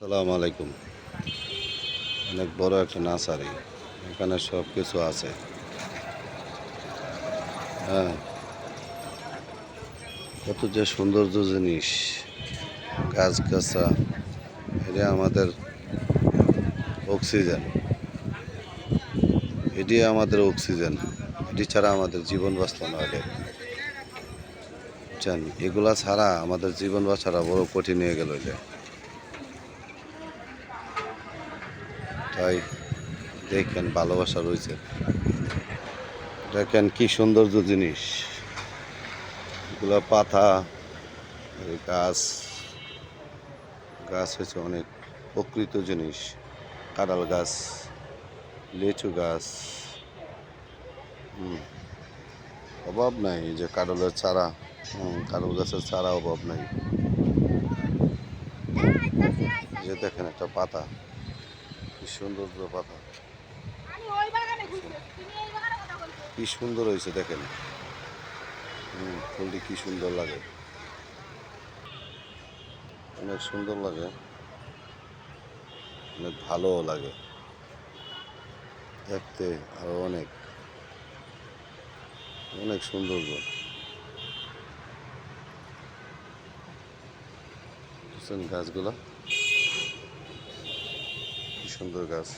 আসসালামু আলাইকুম। অনেক বড় একটা নার্সারি। এখানে সব কিছু আছে। হ্যাঁ, কত যে সৌন্দর্য জিনিস, গাছ-গাছড়া, এটা আমাদের অক্সিজেন। এটি আমাদের অক্সিজেন। এটি ছাড়া আমাদের জীবন বাঁচত না হলে। বুঝছেন? এগুলা ছাড়া আমাদের জীবন বাঁচাটা বড় কঠিন হয়ে গেল এটা। তাই দেখেন ভালোবাসা রয়েছে। দেখেন কি সৌন্দর্য জিনিস। এগুলা পাতা, এই গাছ, গাছ হচ্ছে অনেক প্রকৃত জিনিস। কাঁঠাল গাছ, লিচু গাছ, অভাব নাই। এই যে কাঁঠালের চারা, কাঁঠাল গাছের চারা অভাব নাই। যে দেখেন একটা পাতা, কি সৌন্দর্য পাতা, কি সুন্দর হয়েছে দেখেন। ফুলটি কি সুন্দর লাগে, অনেক সুন্দর লাগে, অনেক ভালোও লাগে দেখতে। আরো অনেক অনেক সৌন্দর্য। বুঝছেন গাছগুলা কি সুন্দর গাছ।